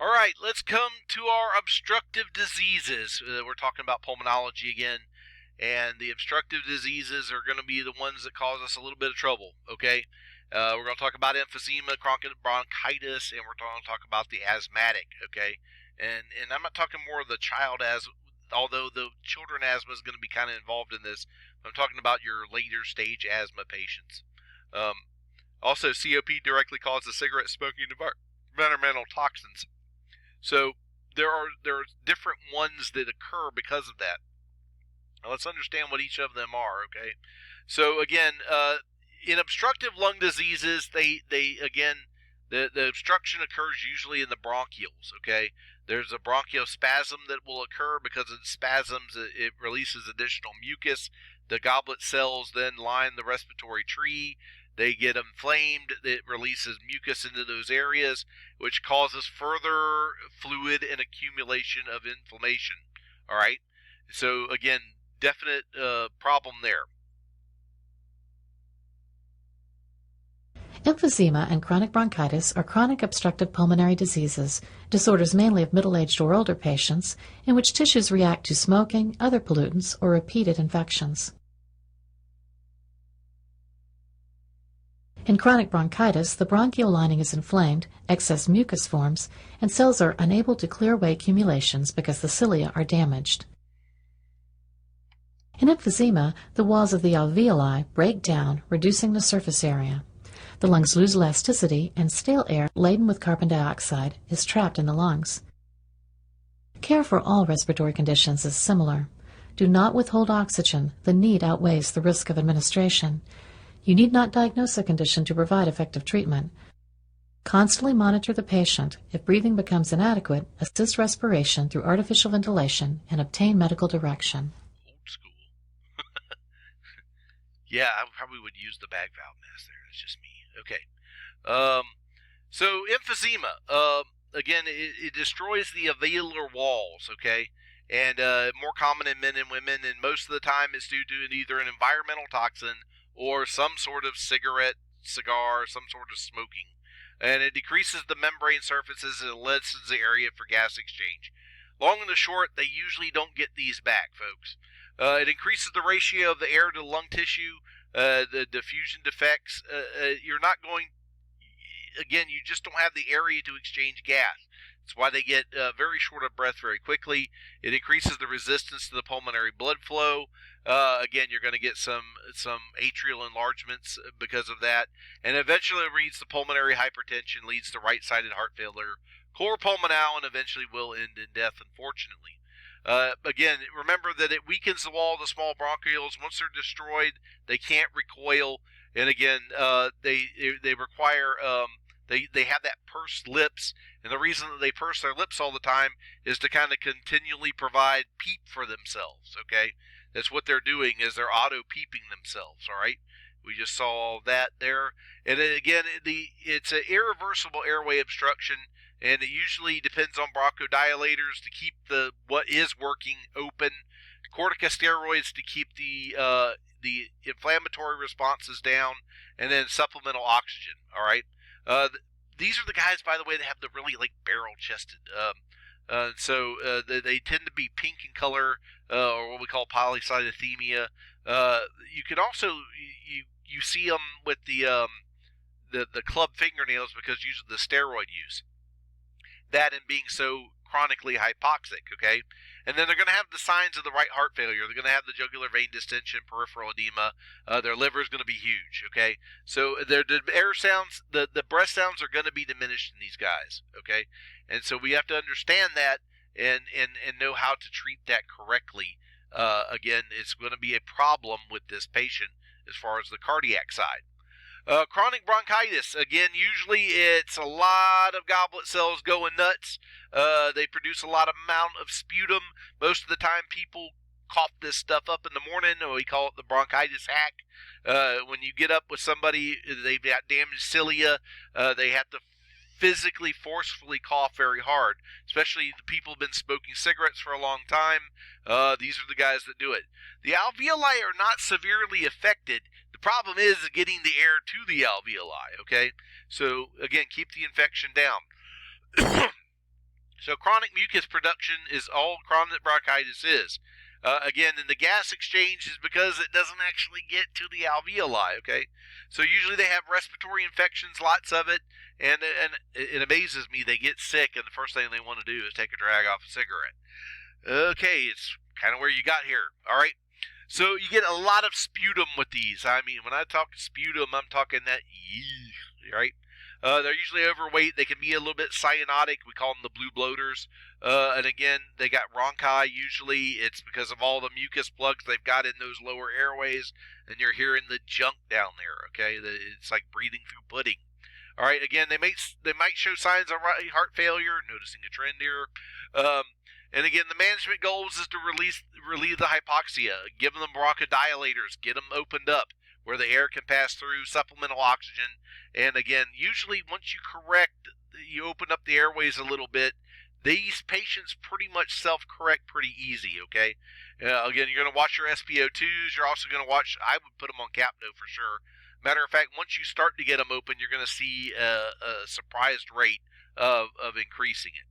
All right, let's come to our obstructive diseases. We're talking about pulmonology again, and the obstructive diseases are going to be the ones that cause us a little bit of trouble, okay? We're going to talk about emphysema, chronic bronchitis, and we're going to talk about the asthmatic, okay? And I'm not talking more of the child asthma, although the children asthma is going to be kind of involved in this. I'm talking about your later stage asthma patients. Also, COPD directly causes cigarette smoking environmental toxins. So there are different ones that occur because of that. Now let's understand what each of them are, okay? So again, in obstructive lung diseases, the obstruction occurs usually in the bronchioles, okay? There's a bronchospasm that will occur because of the spasms. It releases additional mucus. The goblet cells then line the respiratory tree. They get inflamed. It releases mucus into those areas, which causes further fluid and accumulation of inflammation. All right? So, again, definite problem there. Emphysema and chronic bronchitis are chronic obstructive pulmonary diseases, disorders mainly of middle-aged or older patients, in which tissues react to smoking, other pollutants, or repeated infections. In chronic bronchitis, the bronchial lining is inflamed, excess mucus forms, and cells are unable to clear away accumulations because the cilia are damaged. In emphysema, the walls of the alveoli break down, reducing the surface area. The lungs lose elasticity, and stale air laden with carbon dioxide is trapped in the lungs. Care for all respiratory conditions is similar. Do not withhold oxygen. The need outweighs the risk of administration. You need not diagnose a condition to provide effective treatment. Constantly monitor the patient. If breathing becomes inadequate, assist respiration through artificial ventilation and obtain medical direction. Old school. Yeah, I probably would use the bag valve mask there. It's just me. Okay. So emphysema, again, it destroys the alveolar walls, okay? And more common in men and women, and most of the time it's due to either an environmental toxin or some sort of cigarette, cigar, some sort of smoking. And it decreases the membrane surfaces and lessens the area for gas exchange. Long and the short, they usually don't get these back, folks. It increases the ratio of the air to lung tissue, the diffusion defects. You're not going, again, you just don't have the area to exchange gas. That's why they get very short of breath very quickly. It increases the resistance to the pulmonary blood flow. Again, you're going to get some atrial enlargements because of that. And eventually it leads to pulmonary hypertension, leads to right-sided heart failure, cor pulmonale, and eventually will end in death, unfortunately. Again, remember that it weakens the wall of the small bronchioles. Once they're destroyed, they can't recoil. And again, they require... They have that pursed lips, and the reason that they purse their lips all the time is to kind of continually provide peep for themselves, okay? That's what they're doing, is they're auto-peeping themselves, all right? We just saw all that there. And then again, it's an irreversible airway obstruction, and it usually depends on bronchodilators to keep what is working open, corticosteroids to keep the inflammatory responses down, and then supplemental oxygen, all right? These are the guys, by the way, that have the really barrel-chested. So they tend to be pink in color, or what we call polycythemia. You can also you see them with the club fingernails because of the steroid use. That and being so chronically hypoxic, okay? And then they're going to have the signs of the right heart failure. They're going to have the jugular vein distension, peripheral edema. Their liver is going to be huge, okay? So the air sounds, the breath sounds are going to be diminished in these guys, okay? And so we have to understand that and know how to treat that correctly. Again, it's going to be a problem with this patient as far as the cardiac side. Chronic bronchitis, again, usually it's a lot of goblet cells going nuts. They produce a lot of amount of sputum. Most of the time people cough this stuff up in the morning, or we call it the bronchitis hack. When you get up with somebody, they've got damaged cilia, they have to physically, forcefully cough very hard, especially the people who have been smoking cigarettes for a long time. These are the guys that do it. The alveoli are not severely affected. The problem is getting the air to the alveoli, okay? So, again, keep the infection down. So chronic mucus production is all chronic bronchitis is. Again, and the gas exchange is because it doesn't actually get to the alveoli, okay? So usually they have respiratory infections, lots of it, and it amazes me they get sick, and the first thing they want to do is take a drag off a cigarette. Okay, it's kind of where you got here, all right? So you get a lot of sputum with these. I mean, when I talk sputum, I'm talking that, right? They're usually overweight. They can be a little bit cyanotic. We call them the blue bloaters. And again, they got bronchi. Usually it's because of all the mucus plugs they've got in those lower airways, and you're hearing the junk down there, okay? It's like breathing through pudding. All right, again, they might show signs of heart failure, noticing a trend here. And again, the management goals is to relieve the hypoxia, give them bronchodilators, get them opened up where the air can pass through, supplemental oxygen. And again, usually once you open up the airways a little bit, these patients pretty much self-correct pretty easy, okay? Again, you're going to watch your SpO2s. You're also going to watch, I would put them on Capno for sure. Matter of fact, once you start to get them open, you're going to see a surprised rate of increasing it.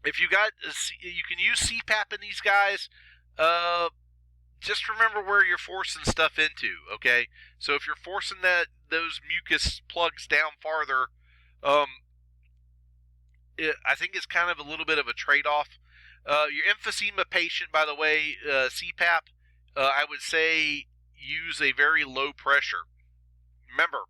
If you can use CPAP in these guys. Just remember where you're forcing stuff into, okay? So if you're forcing those mucus plugs down farther, I think it's kind of a little bit of a trade-off. Your emphysema patient, by the way, CPAP, I would say use a very low pressure. Remember,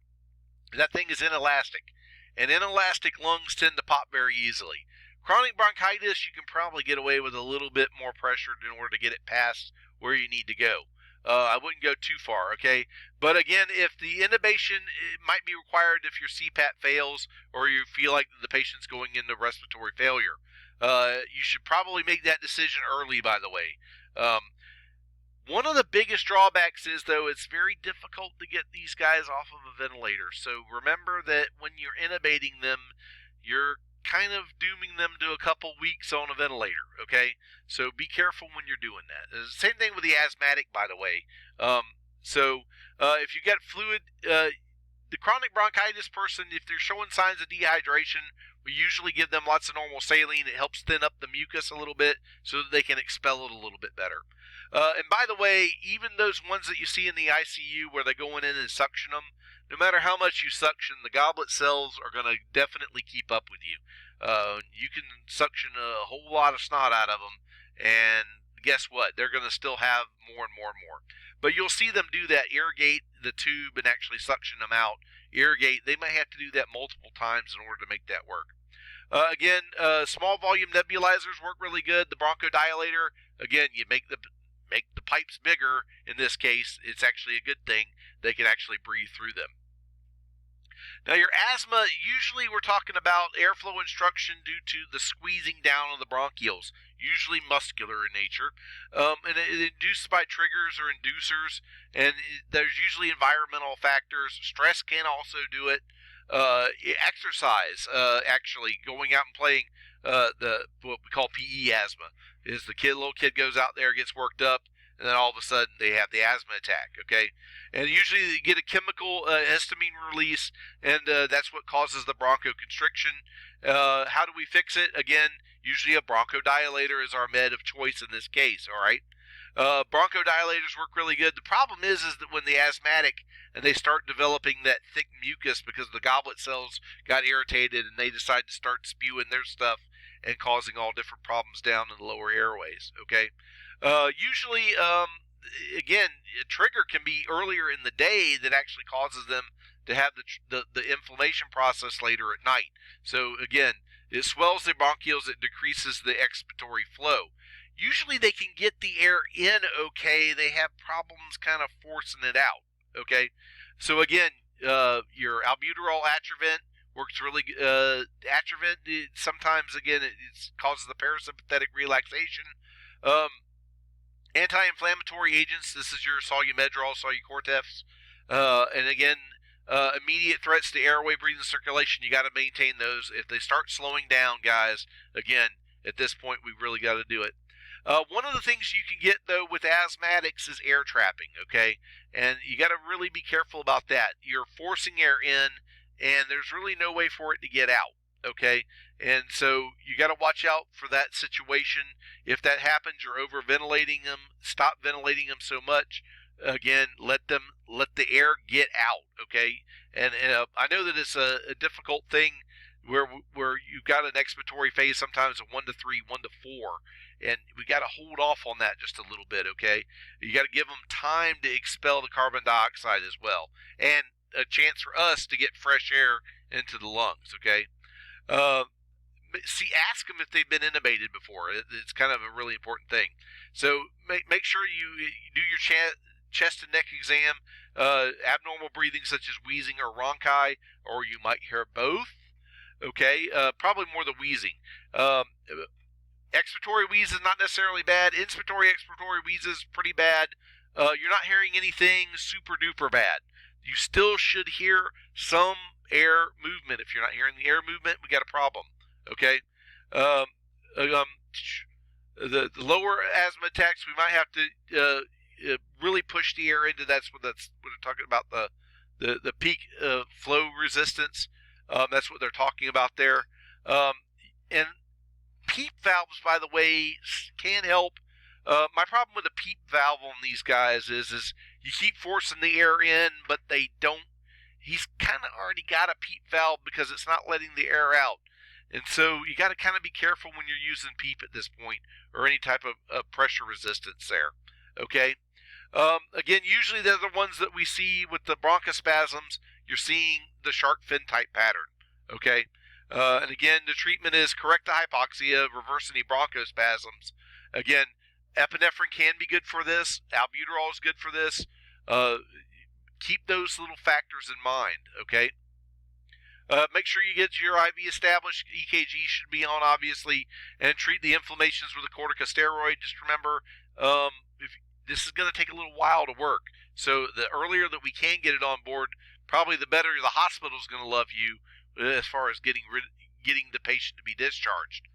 that thing is inelastic, and inelastic lungs tend to pop very easily. Chronic bronchitis, you can probably get away with a little bit more pressure in order to get it past where you need to go. I wouldn't go too far, okay? But again, if the intubation might be required if your CPAP fails or you feel like the patient's going into respiratory failure, you should probably make that decision early, by the way. One of the biggest drawbacks is, though, it's very difficult to get these guys off of a ventilator. So remember that when you're intubating them, you're kind of dooming them to a couple weeks on a ventilator, okay? So be careful when you're doing that. Same thing with the asthmatic, by the way. If you get fluid, the chronic bronchitis person, if they're showing signs of dehydration, we usually give them lots of normal saline. It helps thin up the mucus a little bit so that they can expel it a little bit better. And by the way, even those ones that you see in the ICU where they're going in and suction them, no matter how much you suction, the goblet cells are going to definitely keep up with you. You can suction a whole lot of snot out of them, and guess what? They're going to still have more and more and more. But you'll see them do that, irrigate the tube and actually suction them out. Irrigate, they might have to do that multiple times in order to make that work. Small volume nebulizers work really good. The bronchodilator, again, you make the pipes bigger. In this case, it's actually a good thing. They can actually breathe through them. Now, your asthma, usually we're talking about airflow obstruction due to the squeezing down of the bronchioles, usually muscular in nature, and it induced by triggers or inducers, and there's usually environmental factors. Stress can also do it. Exercise, actually, going out and playing what we call PE asthma, is the little kid goes out there, gets worked up, and then all of a sudden they have the asthma attack, okay? And usually you get a chemical histamine release, and that's what causes the bronchoconstriction. How do we fix it? Again, usually a bronchodilator is our med of choice in this case, all right? Bronchodilators work really good. The problem is that when the asthmatic and they start developing that thick mucus because the goblet cells got irritated and they decide to start spewing their stuff and causing all different problems down in the lower airways, okay? Usually, again, a trigger can be earlier in the day that actually causes them to have the inflammation process later at night. So again, it swells the bronchioles, it decreases the expiratory flow. Usually they can get the air in okay, they have problems kind of forcing it out, okay? So again, your albuterol Atrovent works really good. Atrovent, sometimes again, it causes the parasympathetic relaxation. Anti-inflammatory agents, this is your Solumedrol, Solucortef, and again, immediate threats to airway, breathing, circulation, you got to maintain those. If they start slowing down, guys, again, at this point, we really got to do it. One of the things you can get, though, with asthmatics is air trapping, okay? And you got to really be careful about that. You're forcing air in, and there's really no way for it to get out, okay? And so you got to watch out for that situation. If that happens, you're over ventilating them. Stop ventilating them so much. Again, let the air get out, okay? And I know that it's a difficult thing where you've got an expiratory phase sometimes of 1 to 3, 1 to 4, and we got to hold off on that just a little bit, okay? You got to give them time to expel the carbon dioxide as well, and a chance for us to get fresh air into the lungs, okay? Ask them if they've been intubated before. It's kind of a really important thing. So make sure you do your chest and neck exam. Abnormal breathing such as wheezing or rhonchi, or you might hear both. Okay, probably more the wheezing. Expiratory wheeze is not necessarily bad. Inspiratory expiratory wheeze is pretty bad. You're not hearing anything super duper bad. You still should hear some air movement. If you're not hearing the air movement, we got a problem. Okay. The lower asthma attacks, we might have to really push the air into. That's what we're talking about, the peak flow resistance. That's what they're talking about there. And PEEP valves, by the way, can help. My problem with a PEEP valve on these guys is you keep forcing the air in, but they don't. He's kind of already got a PEEP valve because it's not letting the air out. And so you got to kind of be careful when you're using PEEP at this point, or any type of pressure resistance there. Okay. Again, usually they're the ones that we see with the bronchospasms. You're seeing the shark fin type pattern. Okay. And again, the treatment is correct the hypoxia, reverse any bronchospasms. Again, epinephrine can be good for this. Albuterol is good for this. Keep those little factors in mind. Okay. Make sure you get your IV established. EKG should be on, obviously, and treat the inflammations with a corticosteroid. Just remember, if this is going to take a little while to work. So the earlier that we can get it on board, probably the better. The hospital is going to love you as far as getting the patient to be discharged.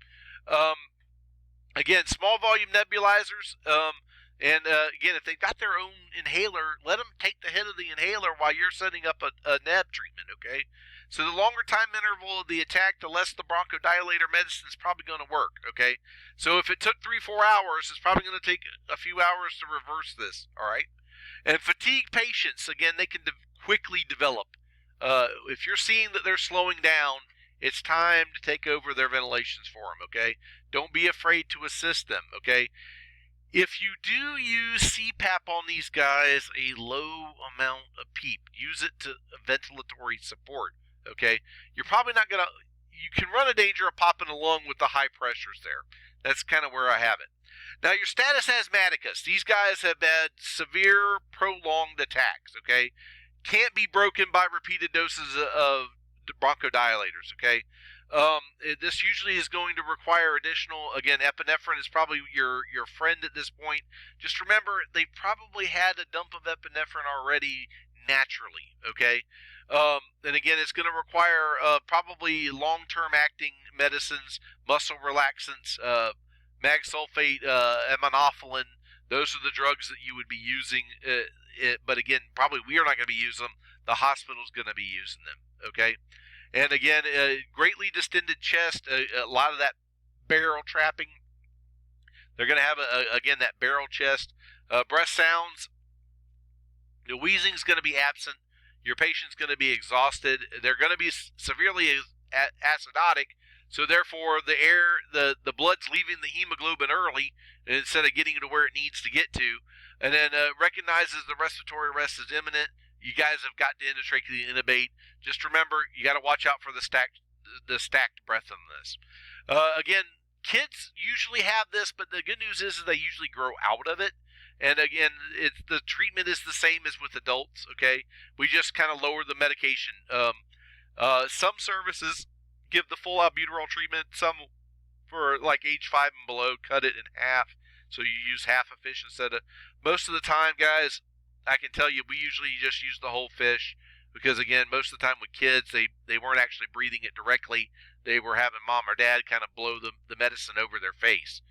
Again, small volume nebulizers. Again, if they've got their own inhaler, let them take the head of the inhaler while you're setting up a neb treatment, okay? So the longer time interval of the attack, the less the bronchodilator medicine is probably going to work, okay? So if it took 3-4 hours, it's probably going to take a few hours to reverse this, all right? And fatigue patients, again, they can quickly develop. If you're seeing that they're slowing down, it's time to take over their ventilations for them, okay? Don't be afraid to assist them, okay? If you do use CPAP on these guys, a low amount of PEEP. Use it to ventilatory support, okay? You're probably not going to... You can run a danger of popping a lung with the high pressures there. That's kind of where I have it. Now, your status asthmaticus. These guys have had severe, prolonged attacks, okay? Can't be broken by repeated doses of bronchodilators, okay? This usually is going to require additional, again, epinephrine is probably your friend at this point. Just remember, they probably had a dump of epinephrine already naturally, okay? And again, it's going to require probably long-term acting medicines, muscle relaxants, mag sulfate, aminophylline. Those are the drugs that you would be using. But again, probably we are not going to be using them. The hospital's going to be using them, okay? And again, greatly distended chest, a lot of that barrel trapping. They're going to have, again, that barrel chest. Breath sounds, the wheezing is going to be absent. Your patient's going to be exhausted. They're going to be severely acidotic. So therefore, the blood's leaving the hemoglobin early instead of getting to where it needs to get to. And then recognizes the respiratory arrest is imminent. You guys have got to endotracheally intubate. Just remember, you got to watch out for the stacked breath on this. Again, kids usually have this, but the good news is they usually grow out of it. And again, the treatment is the same as with adults, okay? We just kind of lower the medication. Some services give the full albuterol treatment. Some, for like age 5 and below, cut it in half. So you use half a fish instead of... Most of the time, guys, I can tell you, we usually just use the whole fish. Because again, most of the time with kids, they weren't actually breathing it directly. They were having mom or dad kind of blow the medicine over their face.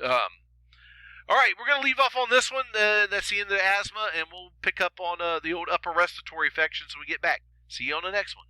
All right, we're going to leave off on this one. That's the end of the asthma, and we'll pick up on the old upper respiratory infections when we get back. See you on the next one.